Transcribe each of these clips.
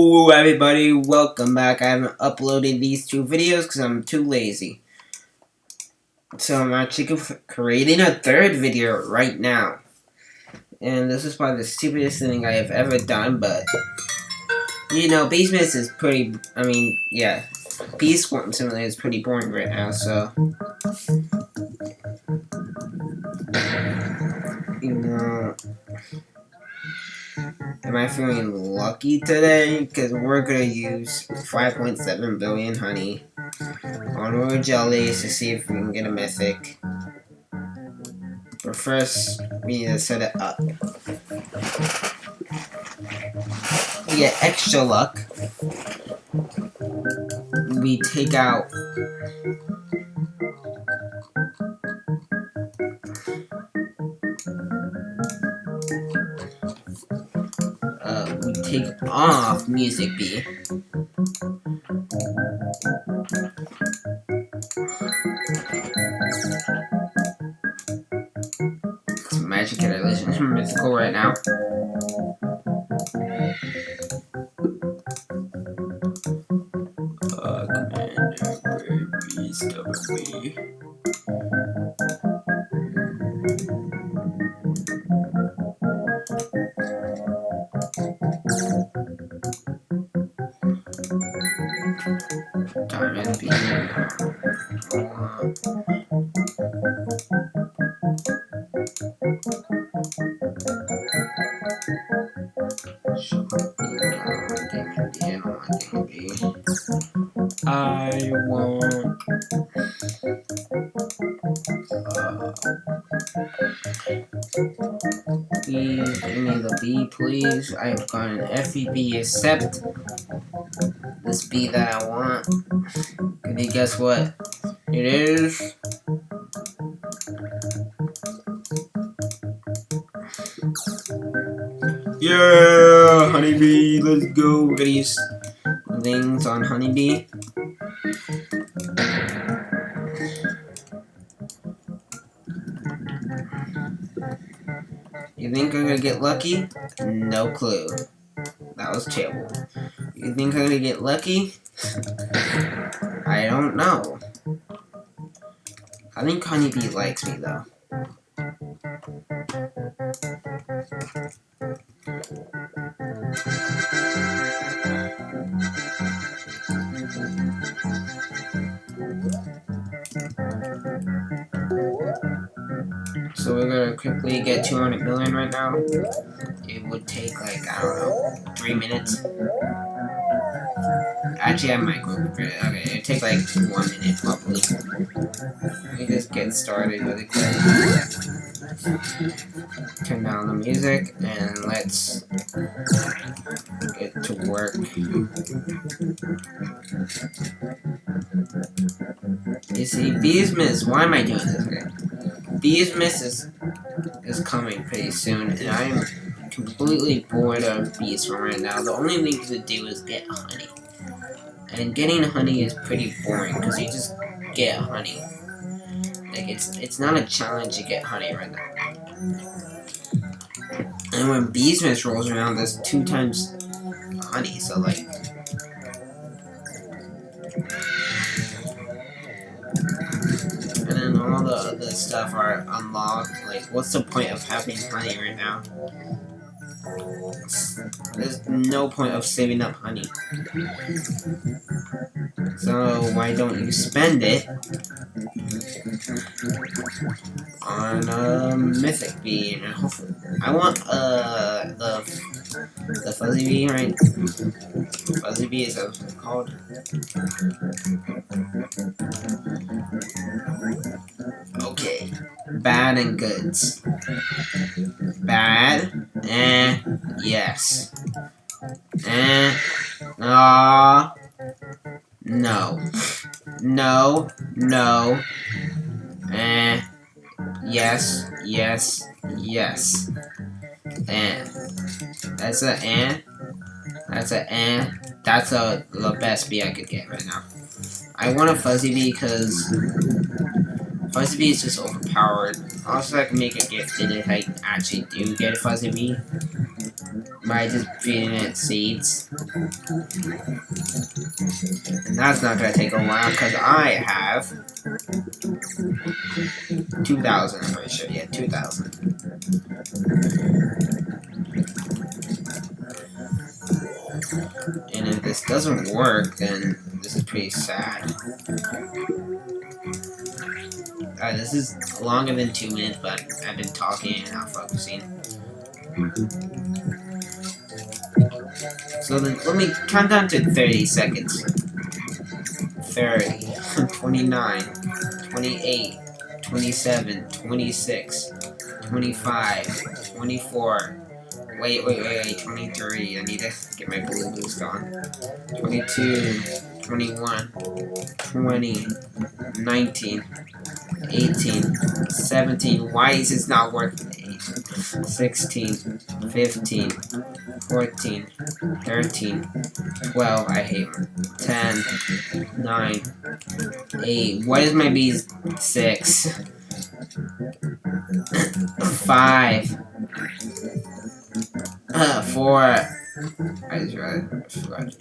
Hello everybody, welcome back. I haven't uploaded these two videos because I'm too lazy. So I'm actually creating a third video right now. And this is probably the stupidest thing I have ever done, but you know, Basement is pretty, Beast Swarm Simulator is pretty boring right now, so you know, am I feeling lucky today? Because we're gonna use 5.7 billion honey on our jellies to see if we can get a mythic. But first, we need to set it up. We get extra luck. We take out we take off Music B. It's magic and illusion mythical right now. Commander, brave beast of me. Diamond beam. I want please give me the B, please. I've got an FEB except this B that I want. Can you guess what it is? Yeah, honeybee, let's go. We're gonna use things on honeybee. You think I'm gonna get lucky? No clue. That was terrible. You think I'm gonna get lucky? I don't know. I think honeybee likes me though. So we're gonna quickly get 200 million right now. It would take like, I don't know, 3 minutes. Actually, I might go for it. Okay, it'd take like 1 minute probably. Let me just get started really quick. Turn down the music and let's get to work. You see, Beesmas, why am I doing this again? Beesmas is coming pretty soon, and I'm completely bored of Beesmas right now. The only thing to do is get honey. And getting honey is pretty boring, because you just get honey. Like, it's not a challenge to get honey right now. And when Beesmas rolls around, there's 2 times honey, so like... And then all the other stuff are unlocked. Like, what's the point of having honey right now? There's no point of saving up honey. So why don't you spend it on a mythic bee? And hopefully, I want the fuzzy bee, right? Fuzzy bee is what it's called. Okay, bad and goods. Bad, yes. No. No, no. Yes, yes, yes. That's a That's a That's the best bee I could get right now. I want a fuzzy bee because fuzzy bee is just overpowered. Also, I can make it gifted if I actually do get a fuzzy bee by just feeding it seeds. And that's not gonna take a while because I have 2,000, I'm pretty sure. Yeah, 2,000. And if this doesn't work, then this is pretty sad. This is longer than 2 minutes, but I've been talking and not focusing. So then, let me count down to 30 seconds. 30, 29, 28, 27, 26, 25, 24. Wait, 23. I need to get my blue boost on. 22, 21, 20, 19, 18, 17. Why is this not working? 16, 15, 14, 13, 12. I hate them. 10, 9, 8. Why is my B 6? 5, 4. I just forgot.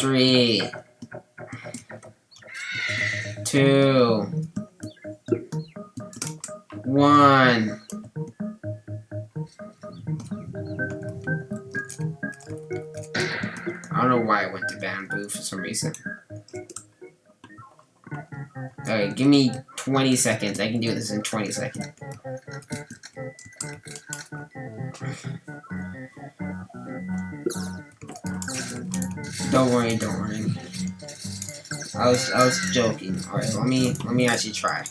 3, 2, 1. I don't know why I went to bamboo for some reason. Okay, give me 20 seconds. I can do this in 20 seconds. Don't worry. I was joking. Alright, let me actually try.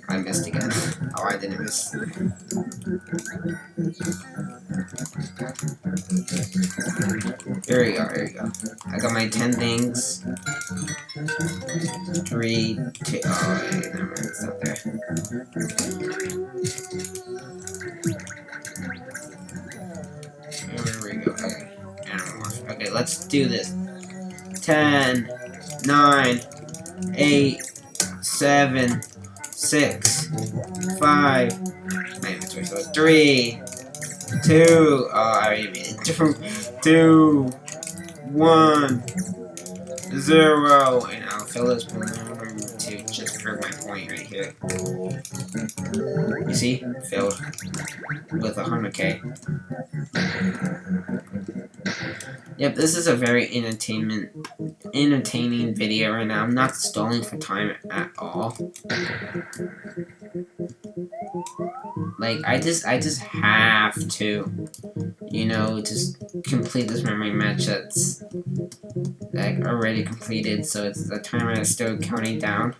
I missed again. Oh, I didn't miss. Here we go. I got my 10 things. 3, 2. Oh, wait, never mind. It's not there. Here we go. Okay. Animorph. Okay, let's do this. 10, 9, 8, 7, 6, 5, 3, 2. Oh, I already made it. 2, 1, 0. And I'll fill this balloon to just prove my point right here. You see? Filled with 100k. Yep, this is a very entertaining video right now. I'm not stalling for time at all. Like, I just have to, just complete this memory match that's like already completed, so it's the timer is still counting down.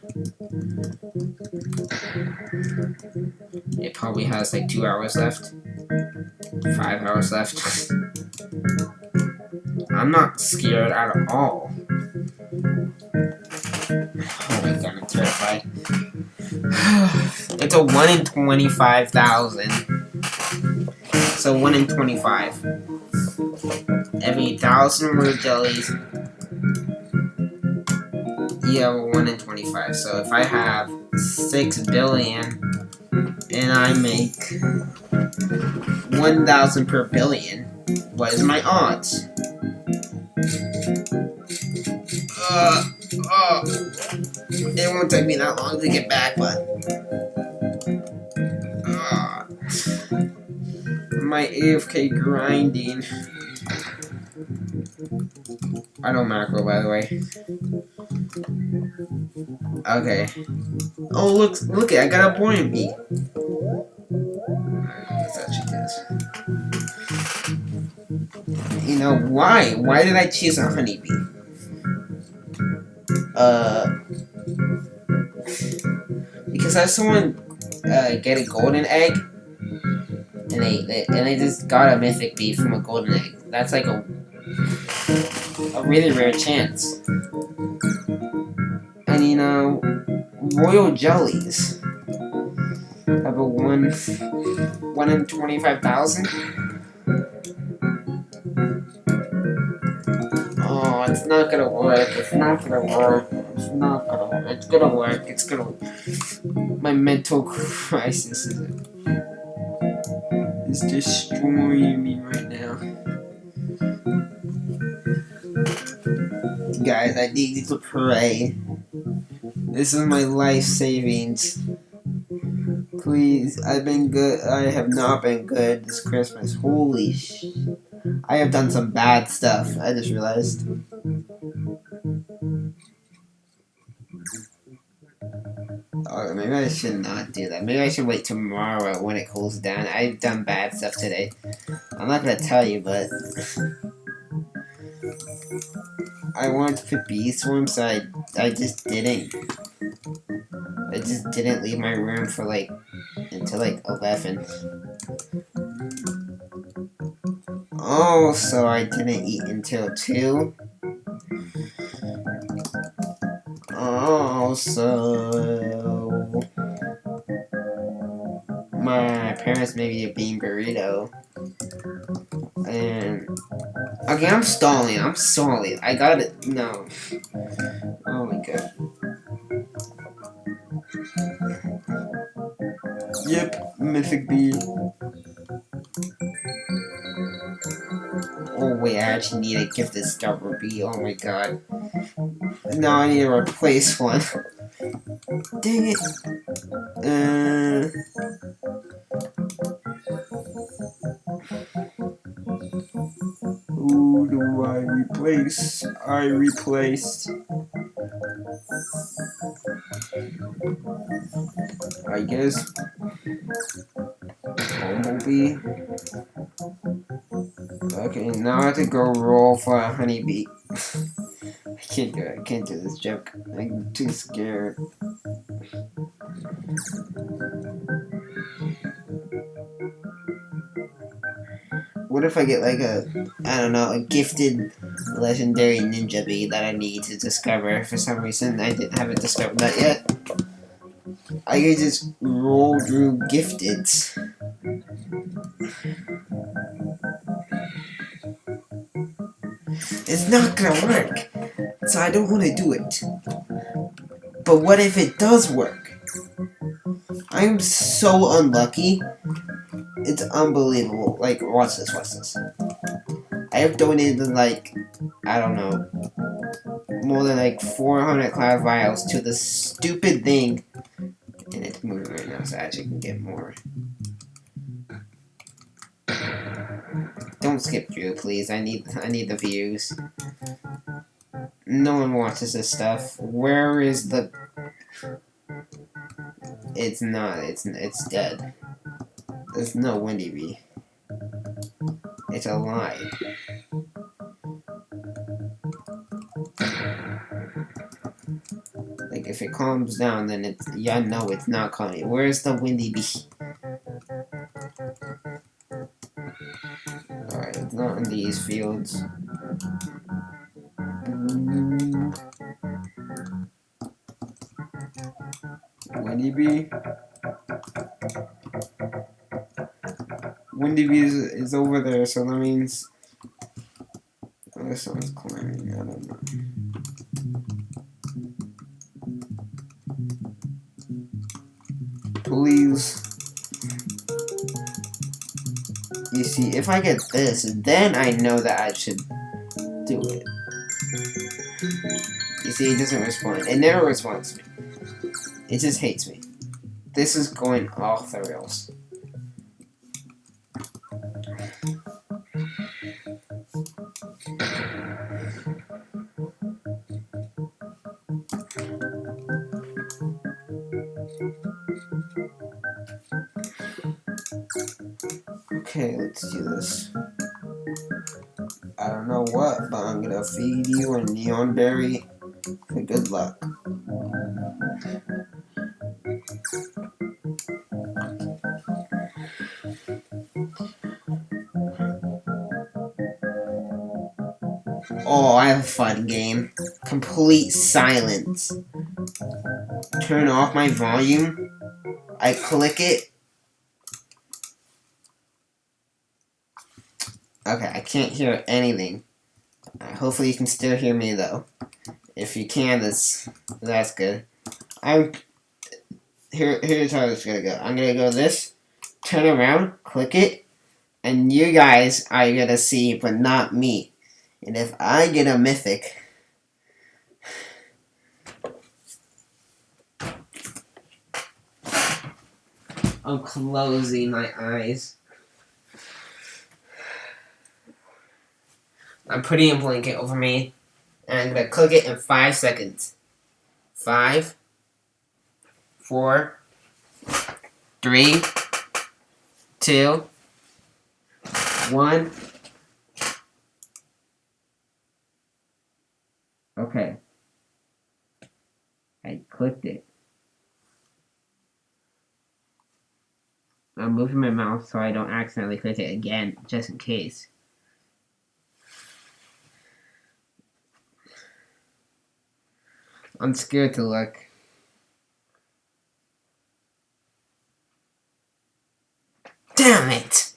It probably has like 2 hours left, 5 hours left. I'm not scared at all. Oh my god, I'm terrified. It's a 1 in 25,000. So 1 in 25. Every 1,000 root jellies, you have a 1 in 25. So if I have 6 billion and I make 1,000 per billion, what is my odds? It won't take me that long to get back, but my AFK grinding. I don't macro, by the way. Okay. Oh, look! I got a buoyant bee. Let's actually do this. You know why? Why did I choose a honeybee? Because I saw someone get a golden egg, and they just got a mythic bee from a golden egg. That's like a really rare chance. royal jellies. Have a 1 in 25,000. Oh, it's not gonna work. It's not gonna work. It's not gonna work. It's gonna work. It's gonna. My mental crisis is destroying me right now. Guys, I need to pray. This is my life savings. Please, I've been good. I have not been good this Christmas. Holy sh! I have done some bad stuff. I just realized. Oh, maybe I should not do that. Maybe I should wait tomorrow when it cools down. I've done bad stuff today. I'm not gonna tell you, but I wanted to put bee swarms, so I just didn't. I just didn't leave my room for until 11. Oh, so I didn't eat until 2. Oh, so my parents made me a bean burrito. And okay, I'm stalling. I got it. No. Oh my god. Yep, mythic bee. Oh wait, I actually need a gifted starter bee. Oh my god. Now I need to replace one. Dang it. Who do I replace? I replaced. I guess Bumblebee. Okay, now I have to go roll for a honeybee. I can't do it. I can't do this joke. I'm too scared. What if I get a gifted legendary ninja bee that I need to discover? For some reason, I haven't discovered that yet. I can just roll through gifteds. It's not gonna work, so I don't want to do it. But what if it does work? I'm so unlucky. It's unbelievable. Watch this. I have donated, I don't know, more than 400 cloud vials to this stupid thing. And it's moving right now, so I actually can get more. Don't skip through, please. I need the views. No one watches this stuff. Where is the... It's not. It's dead. There's no Windy Bee. It's a lie. If it calms down, then it's... Yeah, no, it's not calming. Where's the Windy Bee? Alright, it's not in these fields. Windy Bee? Windy Bee is over there, so that means... Oh, this one's climbing, I don't know. Please. You see, if I get this, then I know that I should do it. You see, it doesn't respond. It never responds to me. It just hates me. This is going off the rails. Okay, let's do this. I don't know what, but I'm gonna feed you a neon berry for good luck. Oh, I have a fun game. complete silence. Turn off my volume. I click it. Okay, I can't hear anything. Hopefully you can still hear me though. If you can, that's good. Here's how it's gonna go. I'm gonna go this, turn around, click it, and you guys are gonna see, but not me. And if I get a mythic, I'm closing my eyes. I'm putting a blanket over me, and I'm gonna click it in 5 seconds. 5, 4, 3, 2, 1. Okay. I clicked it. I'm moving my mouse so I don't accidentally click it again, just in case. I'm scared to look. Damn it!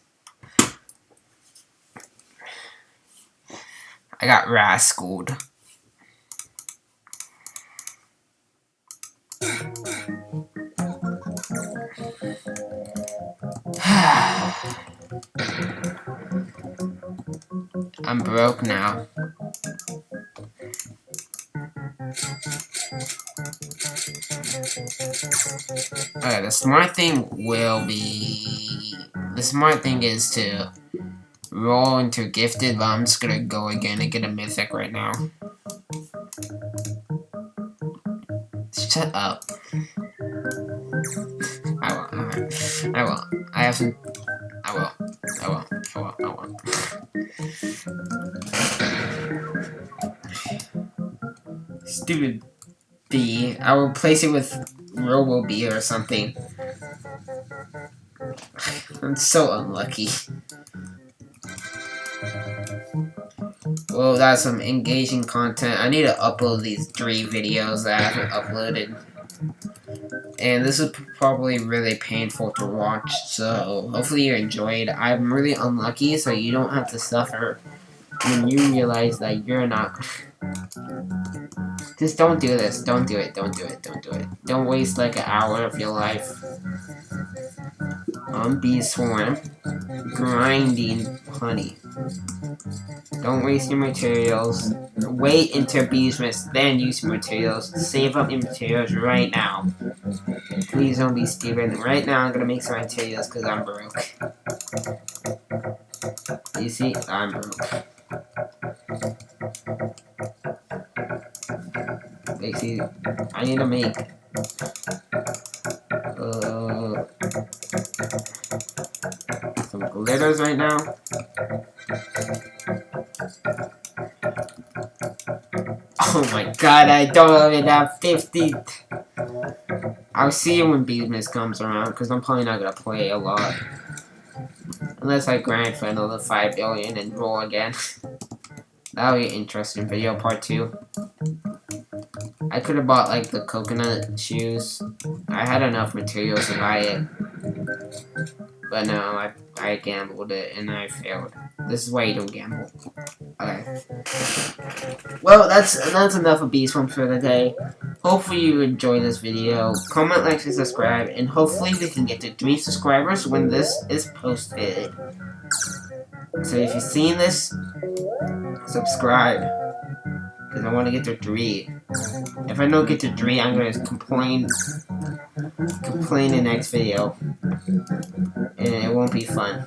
I got rascaled. I'm broke now. Okay, the smart thing is to roll into gifted, but I'm just gonna go again and get a mythic right now. Shut up. I will. I have some. I will. Stupid B. I will replace it with Robo B or something. I'm so unlucky. Well, that's some engaging content. I need to upload these 3 videos that I haven't uploaded. And this is probably really painful to watch, so hopefully you enjoyed. I'm really unlucky, so you don't have to suffer when you realize that you're not. Just don't do this. Don't do it. Don't waste like an hour of your life on bee swarm grinding honey. Don't waste your materials. Wait until bees miss, then use your materials. Save up your materials right now. Please don't be stupid. Right now I'm gonna make some materials because I'm broke. You see, I'm broke. Basically, I need to make some glitters right now. Oh my god, I don't even have 50. I'll see you when Beatmas comes around, because I'm probably not going to play a lot. Unless I grind for another 5 billion and roll again. That'll be an interesting video, part 2. I could have bought, like, the coconut shoes. I had enough materials to buy it. But no, I gambled it, and I failed. This is why you don't gamble. Okay. Well, that's enough of Beast One for the day. Hopefully you enjoyed this video. Comment, like, and subscribe, and hopefully we can get to 3 subscribers when this is posted. So if you've seen this, subscribe, because I want to get to 3. If I don't get to 3, I'm going to complain in the next video, and it won't be fun.